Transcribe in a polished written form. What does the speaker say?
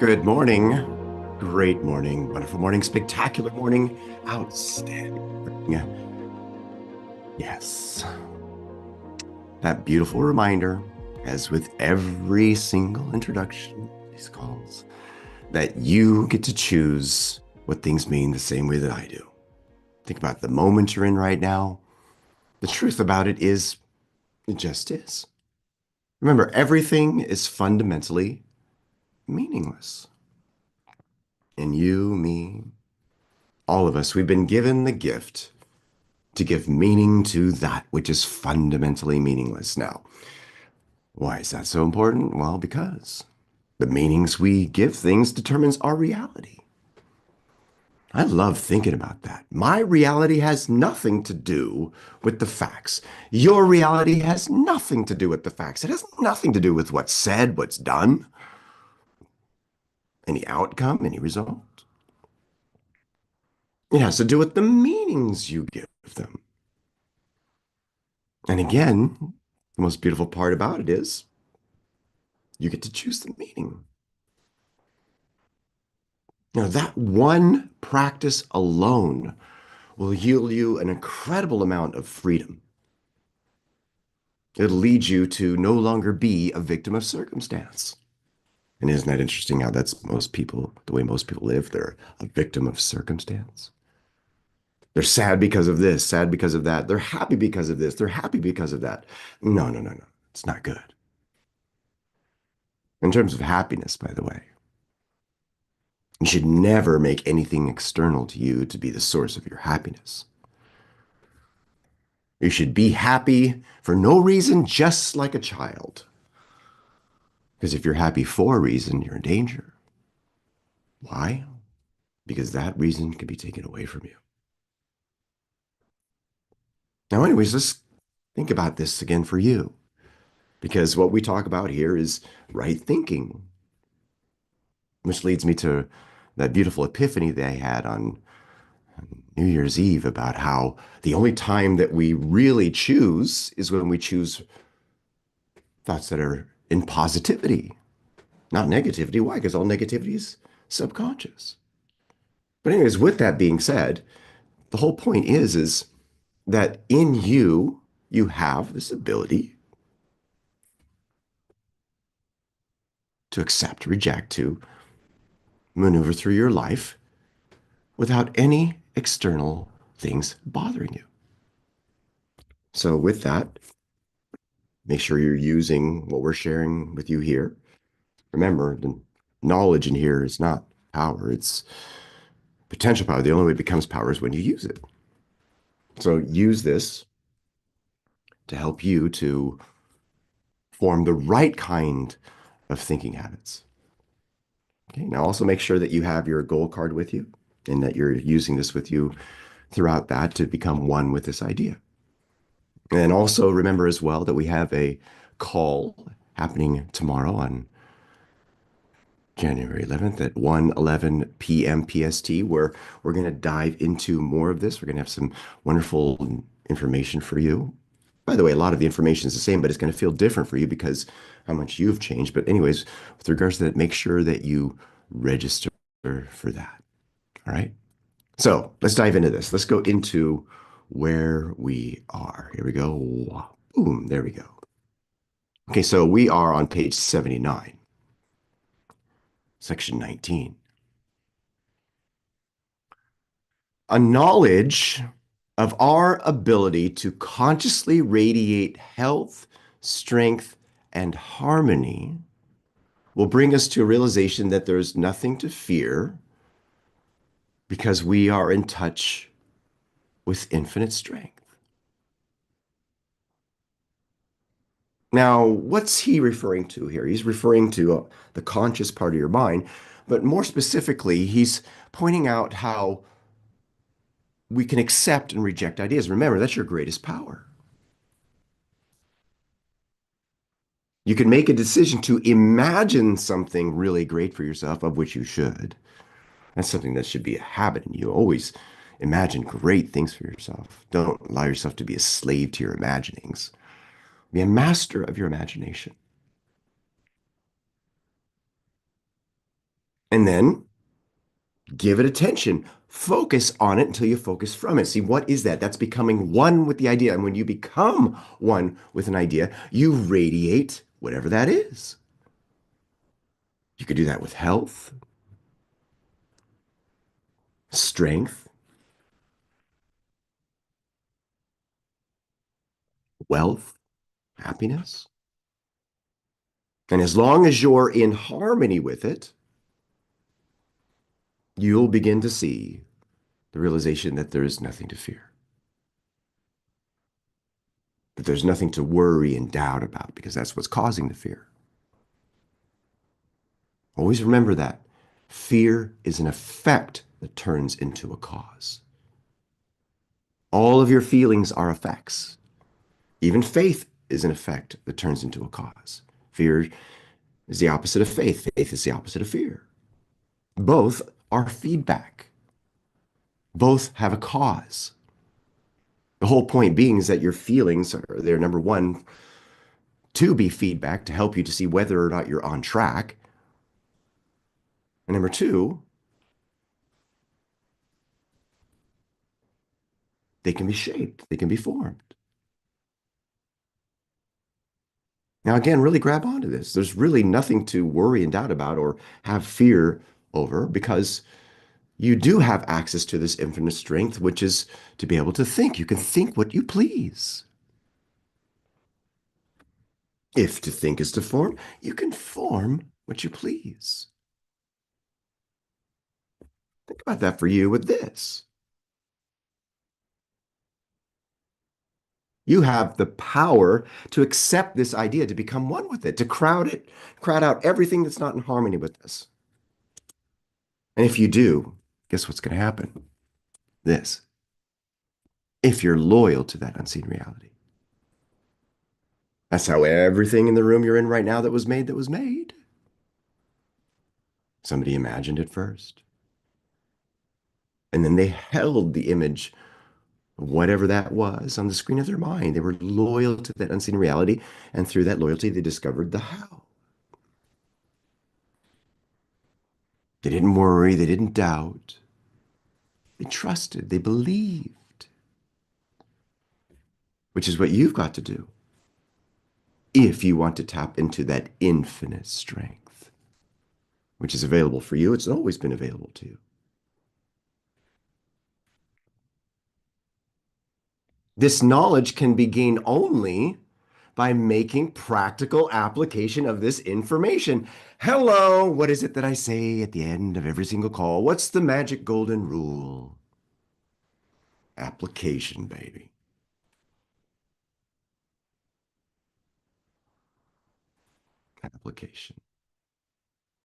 Good morning. Great morning. Wonderful morning. Spectacular morning. Outstanding. Yes. That beautiful reminder, as with every single introduction to these calls, that you get to choose what things mean the same way that I do. Think about the moment you're in right now. The truth about it is, it just is. Remember, everything is fundamentally meaningless. And you, me, all of us, we've been given the gift to give meaning to that which is fundamentally meaningless. Now, why is that so important? Well, because the meanings we give things determines our reality. I love thinking about that. My reality has nothing to do with the facts. Your reality has nothing to do with the facts. It has nothing to do with what's said, what's done, any outcome, any result. It has to do with the meanings you give them. And again, the most beautiful part about it is you get to choose the meaning. That one practice alone will yield you an incredible amount of freedom. It'll lead you to no longer be a victim of circumstance. And isn't that interesting how that's most people, the way most people live? They're a victim of circumstance. They're sad because of this, sad because of that. They're happy because of this, they're happy because of that. No, no, no, no. It's not good. In terms of happiness, by the way, you should never make anything external to you to be the source of your happiness. You should be happy for no reason, just like a child. Because if you're happy for a reason, you're in danger. Why? Because that reason can be taken away from you. Now, anyways, let's think about this again for you. Because what we talk about here is right thinking, which leads me to that beautiful epiphany they had on New Year's Eve about how the only time that we really choose is when we choose thoughts that are in positivity, not negativity. Why? Because all negativity is subconscious. But anyways, with that being said, the whole point is that in you, you have this ability to accept, reject, to maneuver through your life without any external things bothering you. So with that, make sure you're using what we're sharing with you here. Remember, the knowledge in here is not power, it's potential power. The only way it becomes power is when you use it. So use this to help you to form the right kind of thinking habits. Okay, now also make sure that you have your goal card with you and that you're using this with you throughout that to become one with this idea. And also remember as well that we have a call happening tomorrow on January 11th at 1:11 p.m. PST, where we're going to dive into more of this. We're going to have some wonderful information for you. By the way, a lot of the information is the same, but it's going to feel different for you because how much you've changed. But anyways, with regards to that, make sure that you register for that. All right. So let's dive into this. Let's go into where we are. Here we go. Boom. There we go. Okay. So we are on page 79, section 19. A knowledge of our ability to consciously radiate health, strength, and harmony will bring us to a realization that there is nothing to fear because we are in touch with infinite strength. Now, what's he referring to here? He's referring to the conscious part of your mind, but more specifically, he's pointing out how we can accept and reject ideas. Remember, that's your greatest power. You can make a decision to imagine something really great for yourself, of which you should. That's something that should be a habit in you. Always imagine great things for yourself. Don't allow yourself to be a slave to your imaginings. Be a master of your imagination. And then give it attention. Focus on it until you focus from it. See, what is that? That's becoming one with the idea. And when you become one with an idea, you radiate whatever that is. You could do that with health, strength, wealth, happiness. And as long as you're in harmony with it, you'll begin to see the realization that there is nothing to fear, that there's nothing to worry and doubt about, because that's what's causing the fear. Always remember that. Fear is an effect that turns into a cause. All of your feelings are effects. Even faith is an effect that turns into a cause. Fear is the opposite of faith. Faith is the opposite of fear. Both are feedback. Both have a cause. The whole point being is that your feelings are there, number one, to be feedback to help you to see whether or not you're on track. And number two, they can be shaped, they can be formed. Now, again, really grab onto this. There's really nothing to worry and doubt about or have fear over because you do have access to this infinite strength, which is to be able to think. You can think what you please. If to think is to form, you can form what you please. Think about that for you with this. You have the power to accept this idea, to become one with it, to crowd out everything that's not in harmony with this. And if you do, guess what's going to happen? This. If you're loyal to that unseen reality. That's how everything in the room you're in right now that was made. Somebody imagined it first. And then they held the image of whatever that was on the screen of their mind. They were loyal to that unseen reality. And through that loyalty, they discovered the how. They didn't worry. They didn't doubt. They trusted. They believed, which is what you've got to do if you want to tap into that infinite strength, which is available for you. It's always been available to you. This knowledge can be gained only by making practical application of this information. Hello, what is it that I say at the end of every single call? What's the magic golden rule? Application, baby. Application.